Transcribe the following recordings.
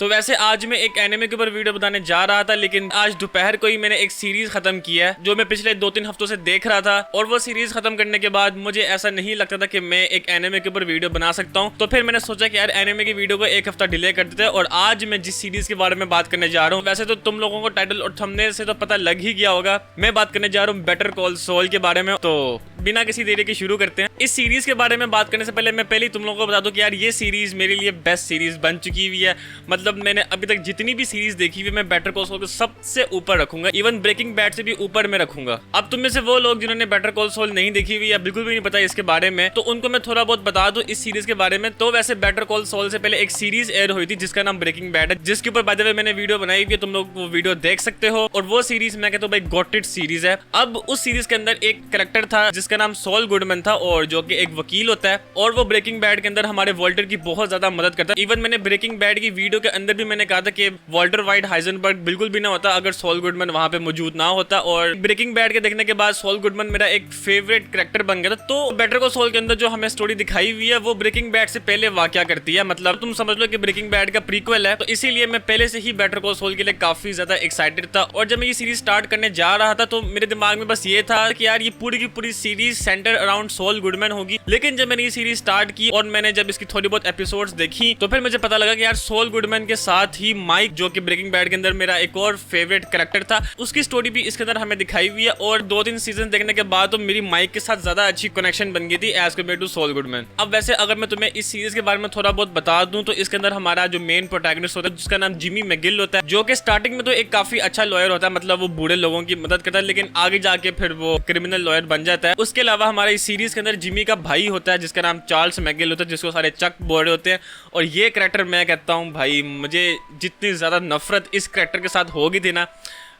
तो वैसे आज मैं एक एनिमे के ऊपर वीडियो बनाने जा रहा था, लेकिन आज दोपहर को ही मैंने एक सीरीज खत्म किया है जो मैं पिछले 2-3 हफ्तों से देख रहा था। और वो सीरीज खत्म करने के बाद मुझे ऐसा नहीं लगता था कि मैं एक एनिमे के ऊपर वीडियो बना सकता हूँ। तो फिर मैंने सोचा कि यार एनिमे की वीडियो को एक हफ्ता डिले कर देते हैं। और आज मैं जिस सीरीज के बारे में बात करने जा रहा हूँ, वैसे तो तुम लोगों को टाइटल और थंबनेल से तो पता लग ही गया होगा, मैं बात करने जा रहा हूँ बेटर कॉल सॉल के बारे में। तो बिना किसी देरी के शुरू करते हैं। इस सीरीज के बारे में बात करने से पहले मैं पहले तुम लोगों को बता दूं कि यार ये सीरीज मेरे लिए बेस्ट सीरीज बन चुकी हुई है। मतलब मैंने अभी तक जितनी भी सीरीज देखी हुई मैं बेटर कॉल सॉल को सबसे ऊपर रखूंगा, इवन ब्रेकिंग बैड से भी ऊपर में रखूंगा। अब तुम में से वो लोग जिन्होंने बेटर कॉल सॉल नहीं देखी हुई या बिल्कुल भी नहीं पता इसके बारे में, तो उनको मैं थोड़ा बहुत बता दूं इस सीरीज के बारे में। तो वैसे बेटर कॉल सॉल से पहले एक सीरीज एयर हुई थी जिसका नाम ब्रेकिंग बैड है, जिसके ऊपर बाय द वे मैंने वीडियो बनाई हुई है, तुम लोग वो वीडियो देख सकते हो। और वो सीरीज मैं कहता हूँ भाई गॉटेड सीरीज है। अब उस सीरीज के अंदर एक कैरेक्टर था जिसका नाम सॉल गुडमैन था, और जो कि एक वकील होता है, और वो ब्रेकिंग बैड के अंदर हमारे वॉल्टर की बहुत ज्यादा मदद करता है। इवन मैंने ब्रेकिंग बैड की वीडियो के अंदर भी मैंने कहा था कि वॉल्टर वाइट हाइजेनबर्ग बिल्कुल भी ना होता अगर सॉल गुडमैन वहां पे मौजूद ना होता। और ब्रेकिंग बैड के देखने के बाद सॉल गुडमैन मेरा एक फेवरेट कैरेक्टर बन गया था। तो बेटर कॉल सॉल के अंदर जो हमें स्टोरी दिखाई हुई है वो ब्रेकिंग बैड से पहले वाकया करती है। मतलब तुम समझ लो कि ब्रेकिंग बैड का प्रीक्वल है, तो इसीलिए मैं पहले से ही बेटर कॉल सॉल के लिए काफी ज्यादा एक्साइटेड था। और जब मैं ये सीरीज स्टार्ट करने जा रहा था तो मेरे दिमाग में बस ये था कि यार ये पूरी की पूरी series centre around Saul Goodman होगी। लेकिन जब मैंने ये सीरीज स्टार्ट की और मैंने जब इसकी थोड़ी बहुत एपिसोड्स देखी, तो फिर मुझे पता लगा कि यार सॉल गुडमैन के साथ ही माइक, जो कि ब्रेकिंग बैड के अंदर मेरा एक और फेवरेट कैरेक्टर था, उसकी स्टोरी भी इसके अंदर हमें दिखाई हुई है। और 2-3 सीजन देखने के बाद तो मेरी माइक के साथ ज्यादा अच्छी कनेक्शन बन गई थी as compare to Saul Goodman. अब वैसे अगर मैं तुम्हें इस सीरीज के बारे में थोड़ा बहुत बता दूं, तो इसके अंदर हमारा जो मेन प्रोटैगनिस्ट होता है जिसका नाम जिमी मैगिल होता है, जो कि स्टार्टिंग में तो एक काफी अच्छा लॉयर होता है, मतलब वो बूढ़े लोगों की मदद करता है, लेकिन आगे जाके फिर वो क्रिमिनल लॉयर बन जाता है। उसके अलावा हमारा इस सीरीज के अंदर जिमी का भाई होता है जिसका नाम चार्ल्स मैगिल होता है, जिसको सारे चक बोल रहे होते हैं। और ये कैरेक्टर मैं कहता हूँ भाई, मुझे जितनी ज्यादा नफरत इस कैरेक्टर के साथ होगी थी ना,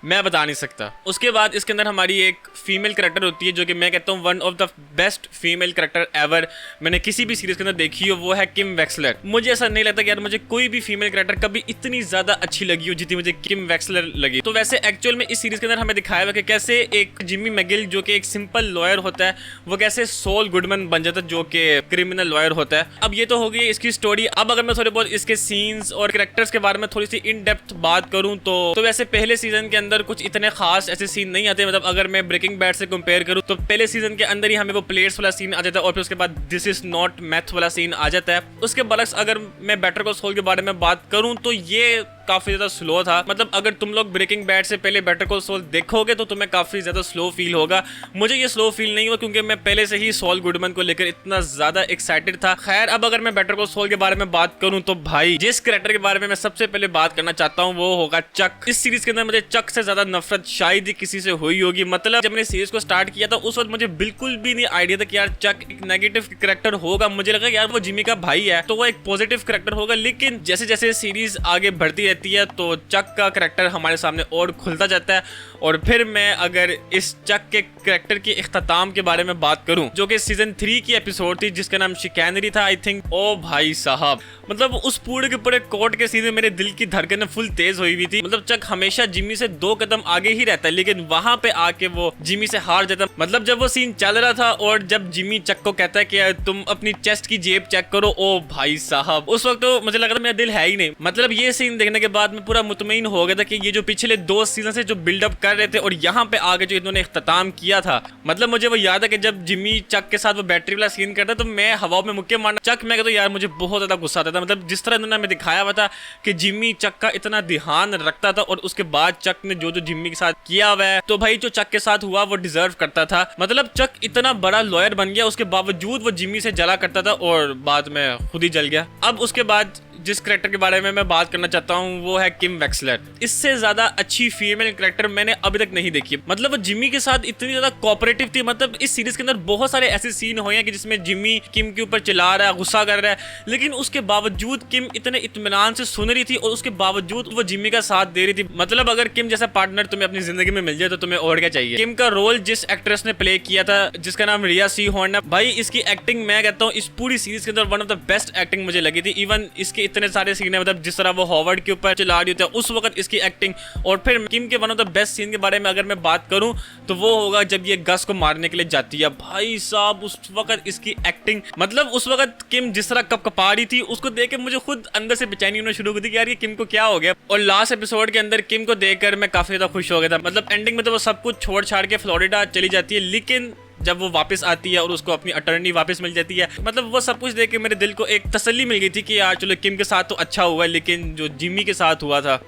मैं बता नहीं सकता। उसके बाद इसके अंदर हमारी एक फीमेल कैरेक्टर होती है जो कि मैं कहता हूँ one of the best female character ever मैंने किसी भी सीरीज के अंदर देखी हो, वो है किम वेक्सलर। मुझे ऐसा नहीं लगता कि यार मुझे कोई भी फीमेल कैरेक्टर कभी इतनी ज्यादा अच्छी लगी हो जितनी मुझे किम वेक्सलर लगी। तो वैसे एक्चुअल में इस सीरीज के अंदर हमें दिखाया हुआ कि कैसे एक जिमी मैगिल जो कि एक सिंपल लॉयर होता है, वो कैसे सॉल गुडमैन बन जाता है जो कि क्रिमिनल लॉयर होता है। अब ये तो हो गई इसकी स्टोरी। अब अगर मैं थोड़े बहुत इसके सीन्स और कैरेक्टर्स के बारे में थोड़ी सी इन डेप्थ बात करूँ तो वैसे पहले सीजन के अंदर कुछ इतने खास ऐसे सीन नहीं आते। मतलब अगर मैं ब्रेकिंग बैड से कंपेयर करूं तो पहले सीजन के अंदर ही हमें वो प्लेयर्स वाला सीन आ जाता है, और फिर उसके बाद दिस इज नॉट मैथ वाला सीन आ जाता है। उसके बरक्स अगर मैं बेटर कॉल सॉल के बारे में बात करूं तो ये काफी ज्यादा स्लो था। मतलब अगर तुम लोग ब्रेकिंग बैड से पहले बेटर कॉल सॉल देखोगे तो तुम्हें काफी ज्यादा स्लो फील होगा। मुझे ये स्लो फील नहीं हुआ क्योंकि मैं पहले से ही सॉल गुडमैन को लेकर इतना ज्यादा एक्साइटेड था। खैर, अब अगर मैं बेटर कॉल सॉल के बारे में बात करूं तो भाई जिस कैरेक्टर के बारे में मैं सबसे पहले बात करना चाहता हूं वो होगा चक। इस सीरीज के अंदर मुझे चक से ज्यादा नफरत शायद ही किसी से हुई होगी। मतलब जब मैंने सीरीज को स्टार्ट किया था उस वक्त मुझे बिल्कुल भी नहीं आइडिया था कि यार चक एक नेगेटिव कैरेक्टर होगा। मुझे लगा यार वो जिमी का भाई है तो वो एक पॉजिटिव कैरेक्टर होगा, लेकिन जैसे जैसे सीरीज आगे बढ़ती रहती है तो चक का कैरेक्टर हमारे सामने और खुलता जाता है। और फिर मैं अगर इस चक के कैरेक्टर के इख्तिताम के बारे में बात करूं जो कि सीजन 3 की एपिसोड थी जिसका नाम शिकैनरी था आई थिंक। ओ भाई साहब, मतलब उस पूरे के पूरे कोर्ट के सीन में मेरे दिल की धड़कनें फुल तेज हुई हुई थी। मतलब चक हमेशा जिमी से 2 कदम आगे ही रहता है, लेकिन वहां पे आके वो जिमी से हार जाता। मतलब जब वो सीन चल रहा था और जब जिमी चक को कहता है कि तुम अपनी चेस्ट की जेब चेक करो, ओ भाई साहब, उस वक्त तो मुझे लगा था मेरा दिल है ही नहीं। मतलब ये सीन देखने के बाद मैं पूरा मुतमईन हो गया था कि ये जो पिछले 2 सीजन से जो बिल्डअप कर रहे थे और यहाँ पे आगे जो इन्होंने इख्तिताम किया था, मतलब मुझे वो याद है कि जब जिमी चक के साथ वो बैटरी वाला सीन करता तो मैं हवा में मुक्के मारना। चक मैं कहता यार मुझे बहुत ज्यादा गुस्सा आता था। मतलब जिस तरह इन्होंने हमें दिखाया हुआ था कि जिमी चक का इतना ध्यान रखता था, और उसके बाद चक ने जो जो जिमी के साथ किया हुआ है, तो भाई जो चक के साथ हुआ वो डिजर्व करता था। मतलब चक इतना बड़ा लॉयर बन गया, उसके बावजूद वो जिमी से जला करता था और बाद में खुद ही जल गया। अब उसके बाद जिस कैरेक्टर के बारे में मैं बात करना चाहता हूँ वो है किम वेक्सलर। इससे ज्यादा अच्छी फीमेल कैरेक्टर मैंने अभी तक नहीं देखी। मतलब वो जिमी के साथ इतनी ज्यादा कोऑपरेटिव थी। मतलब इस सीरीज के अंदर बहुत सारे ऐसे सीन हुए हैं कि जिसमें जिमी किम के ऊपर चिल्ला रहा है, गुस्सा कर रहा है, लेकिन उसके बावजूद किम इतने इत्मीनान से सुन रही थी और उसके बावजूद वो जिमी का साथ दे रही थी। मतलब अगर किम जैसा पार्टनर तुम्हें अपनी जिंदगी में मिल जाए तो तुम्हें और क्या चाहिए। किम का रोल जिस एक्ट्रेस ने प्ले किया था जिसका नाम रिया सी हॉर्न है, भाई इसकी एक्टिंग मैं कहता हूँ इस पूरी सीरीज के अंदर one of the best acting मुझे लगी थी। इवन इसके इतने सारे सीन है, मतलब जिस तरह वो हॉवर्ड के ऊपर चिल्ला रही होती है उस वक्त इसकी एक्टिंग। और फिर किम के one of the best scene के बारे में अगर मैं बात करूं तो वो होगा जब ये गस को मारने के लिए जाती है। भाई साहब उस वक्त इसकी एक्टिंग, मतलब उस वक्त किम जिस तरह कपा रही थी उसको देख के मुझे खुद अंदर से बेचैनी होना शुरू हुई थी कि यार ये किम को क्या हो गया। और लास्ट एपिसोड के अंदर किम को देखकर मैं काफी ज्यादा खुश हो गया था। मतलब एंडिंग में तो वो सब कुछ छोड़ छाड़ के फ्लोरिडा चली जाती है, लेकिन जब वो वापस आती है और उसको अपनी अटर्नी वापस मिल जाती है, मतलब वो सब कुछ देख के मेरे दिल को एक तसल्ली मिल गई थी कि यार चलो किम के साथ तो अच्छा हुआ है, लेकिन जो जिमी के साथ हुआ था।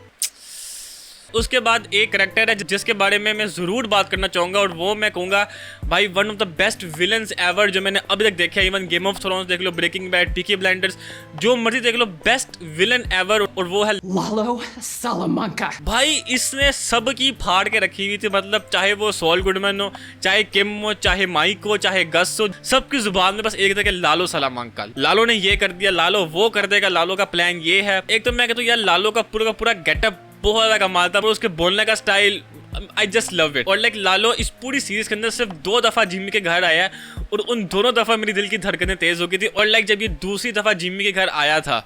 उसके बाद एक कैरेक्टर है जिसके बारे में मैं जरूर बात करना चाहूंगा और वो मैं कहूंगा भाई one of the best villains ever जो मैंने अभी तक देखा है। इवन गेम ऑफ थ्रोन्स देख लो, ब्रेकिंग बैड, पीकी ब्लाइंडर्स, जो मर्जी देख लो, बेस्ट विलन एवर, और वो है Lalo Salamanca. भाई। इसने सब की फाड़ के रखी हुई थी, मतलब चाहे वो सॉल गुडमैन हो, चाहे किम हो, चाहे माइक हो, चाहे गस हो, सबकी जुबान में बस एक था कि लालो सलामांका। लालो ने ये कर दिया, लालो वो कर देगा, लालो का प्लान ये है। एक तो मैं कहता हूँ यार लालो का पूरा गेटअप बहुत ज्यादा कमाल था, पर उसके बोलने का style I just love it. और लाइक लालो इस पूरी सीरीज के अंदर सिर्फ 2 दफा जिम्मी के घर आया और उन दोनों दफा मेरी दिल की धड़कनें तेज हो गई थी। और लाइक जब ये दूसरी दफा जिम्मी के घर आया था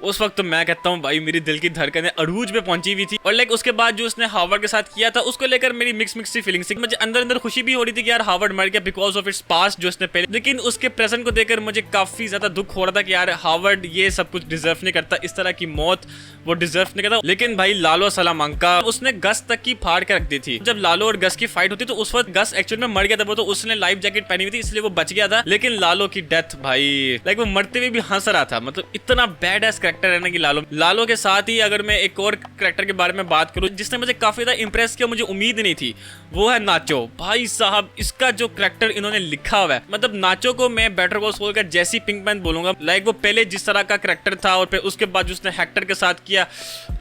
उस वक्त तो मैं कहता हूँ भाई मेरी दिल की धड़कनें अरूज पे पहुंची हुई थी। और लाइक उसके बाद जो उसने हार्वर्ड के साथ किया था उसको लेकर मेरी मिक्स सी फीलिंग्स थी। मुझे अंदर अंदर खुशी भी हो रही थी कि यार हार्वर्ड मर गया बिकॉज ऑफ इट्स पास्ट जो उसने पहले, लेकिन उसके प्रेजेंट को देखकर मुझे काफी ज्यादा दुख हो रहा था कि यार हार्वर्ड ये सब कुछ डिजर्व नहीं करता, इस तरह की मौत वो डिजर्व नहीं करता। लेकिन भाई लालो सलामांका उसने गस तक की फाड़ के रख दी थी। जब लालो और गस की फाइट होती तो उस वक्त गस एक्चुअल में मर गया था, वो तो उसने लाइफ जैकेट पहनी हुई थी इसलिए वो बच गया था। लेकिन लालो की डेथ भाई लाइक वो मरते हुए भी हंस रहा था, मतलब इतना बैड एस कैरेक्टर है ना कि लालो के साथ ही अगर मैं एक और कैरेक्टर के बारे में बात करूं जिसने मुझे काफी ज्यादा इंप्रेस किया, मुझे उम्मीद नहीं थी, वो है नाचो। भाई साहब इसका जो कैरेक्टर इन्होंने लिखा हुआ है, मतलब नाचो को मैं बेटर कॉल सॉल का जैसी पिंकमैन बोलूंगा। लाइक वो पहले जिस तरह का कैरेक्टर था और फिर उसके बाद जो उसने हेक्टर के साथ किया,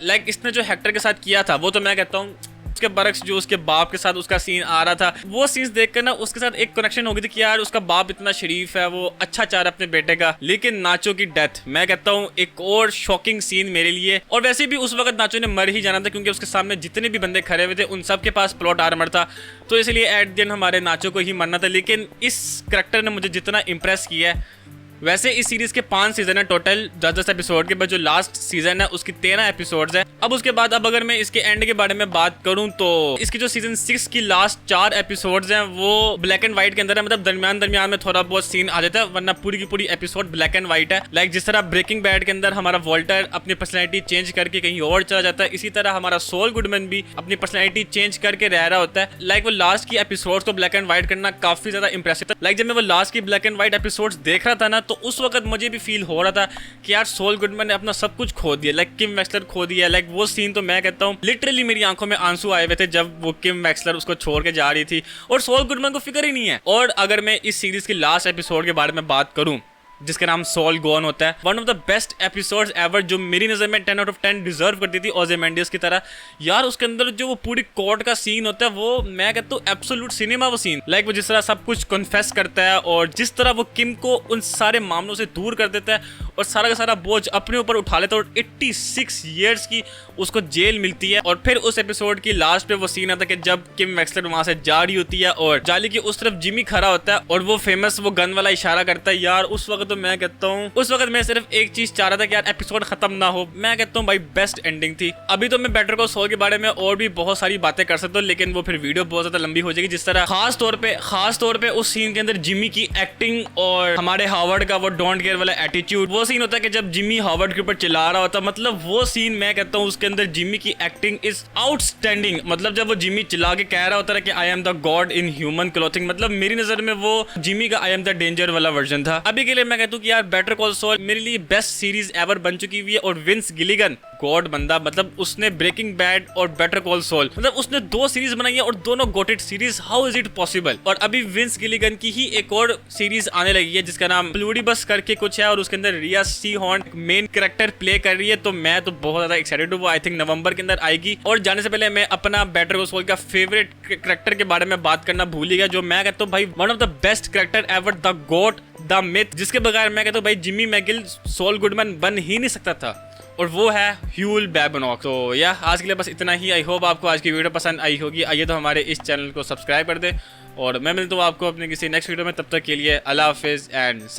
लाइक इसने जो हेक्टर के साथ किया था वो तो मैं कहता हूँ उसके बरक्स जो उसके बाप के साथ उसका सीन आ रहा था, वो सीन्स देखकर ना उसके साथ एक कनेक्शन हो गई थी कि यार उसका बाप इतना शरीफ है, वो अच्छा चाह रहा है अपने बेटे का। लेकिन नाचो की डेथ मैं कहता हूँ एक और शॉकिंग सीन मेरे लिए। और वैसे भी उस वक्त नाचो ने मर ही जाना था क्योंकि उसके सामने जितने भी बंदे खड़े हुए थे उन सब के पास प्लॉट आर्मर था, तो इसलिए एट द एंड हमारे नाचो को ही मरना था। लेकिन इस कैरेक्टर ने मुझे जितना इंप्रेस किया है, वैसे इस सीरीज के 5 सीजन है टोटल 10-10 एपिसोड के बाद, जो लास्ट सीजन है उसकी 13 एपिसोड्स है। अब उसके बाद अब अगर मैं इसके एंड के बारे में बात करूं तो इसकी जो सीजन 6 की लास्ट 4 एपिसोड्स हैं वो ब्लैक एंड व्हाइट के अंदर है, मतलब दरमियान में थोड़ा बहुत सीन आ जाता है, वरना पूरी की पूरी एपिसोड ब्लैक एंड व्हाइट है। लाइक जिस तरह ब्रेकिंग बैड के अंदर हमारा वॉल्टर अपनी पर्सनैलिटी चेंज करके कहीं और चला जाता है, इसी तरह हमारा सॉल गुडमैन भी अपनी पर्सनैलिटी चेंज करके रह रहा होता है। लाइक वो लास्ट की एपिसोड्स को ब्लैक एंड व्हाइट करना काफी ज्यादा इंप्रेसिव था। लाइक जब मैं वो लास्ट की ब्लैक एंड व्हाइट एपिसोड्स देख रहा था ना तो उस वक्त मुझे भी फील हो रहा था कि यार सॉल गुडमैन ने अपना सब कुछ खो दिया, लाइक किम वेक्सलर खो दिया। लाइक वो सीन तो मैं कहता हूँ लिटरली मेरी आंखों में आंसू आए हुए थे जब वो किम वेक्सलर उसको छोड़ के जा रही थी और सॉल गुडमैन को फिक्र ही नहीं है। और अगर मैं इस सीरीज के लास्ट एपिसोड के बारे में बात करूं जिसका नाम सॉल गॉन होता है, one of the best episodes ever, जो मेरी नजर में 10 आउट ऑफ 10 डिजर्व करती थी ओzymandias की तरह। यार उसके अंदर जो वो पूरी कोर्ट का सीन होता है वो मैं कहता हूँ एब्सोल्यूट सिनेमा वो सीन। लाइक वो जिस तरह सब कुछ कन्फेस करता है और जिस तरह वो किम को उन सारे मामलों से दूर कर देता है और सारा का सारा बोझ अपने ऊपर उठा लेता है और 86 ईयर्स की उसको जेल मिलती है। और फिर उस एपिसोड की लास्ट पे वो सीन आता है कि जब किम वेक्सलर वहां से जा रही होती है और जाली की उस तरफ जिमी खड़ा होता है और वो फेमस वो गन वाला इशारा करता है। यार उस वक्त तो मैं कहता हूँ उस वक्त मैं सिर्फ एक चीज चाह रहा था कि यार एपिसोड खत्म ना हो। मैं कहता हूँ भाई बेस्ट एंडिंग थी। अभी तो मैं बेटर कॉल सॉल के बारे में और भी बहुत सारी बातें कर सकता हूँ लेकिन वो फिर वीडियो बहुत ज्यादा लंबी हो जाएगी। जिस तरह खास तौर पे उस सीन के अंदर जिमी की एक्टिंग और हमारे हार्वर्ड का वो डोंट केयर वाला एटीट्यूड, वो सीन होता है कि जब जिमी हार्वर्ड के ऊपर चिल्ला रहा होता, मतलब वो सीन मैं कहता हूँ उसके अंदर जिमी की एक्टिंग इज आउटस्टैंडिंग। मतलब जब वो जिमी चिल्ला के कह रहा होता है कि I am the God in human clothing, मतलब मेरी नजर में वो जिमी का आई एम द डेंजर वाला वर्जन था। अभी के लिए मैं कहता हूँ कि यार बेटर कॉल सॉल मेरे लिए बेस्ट सीरीज एवर बन चुकी हुई है। और विंस गिलिगन गॉड बंदा, मतलब उसने ब्रेकिंग बैड और बेटर कॉल सॉल, मतलब उसने 2 सीरीज बनाई है और दोनों GOATed series. How is it possible? और अभी विंस गिलिगन की ही एक और सीरीज आने लगी है जिसका नाम प्लूडिबस करके कुछ है और उसके अंदर रिया सी हॉर्न मेन कैरेक्टर प्ले कर रही है। तो मैं तो बहुत ज्यादा एक्साइटेड हूँ, वो आई थिंक नवंबर के अंदर आएगी। और जाने से पहले मैं अपना बेटर कॉल सॉल का फेवरेट कैरेक्टर के बारे में बात करना भूल ही गया, जो मैं कहता हूँ भाई one of the best character ever, the God, the myth, जिसके बगैर मैं कहता हूँ भाई जिमी मैगिल सॉल गुडमैन बन ही नहीं सकता था, और वो है ह्यूल बैबनॉक। तो आज के लिए बस इतना ही। आई होप आपको आज की वीडियो पसंद आई होगी। आइए तो हमारे इस चैनल को सब्सक्राइब कर दे और मैं मिलता हूँ आपको अपने किसी नेक्स्ट वीडियो में। तब तक के लिए अल्लाह हाफिज़ एंड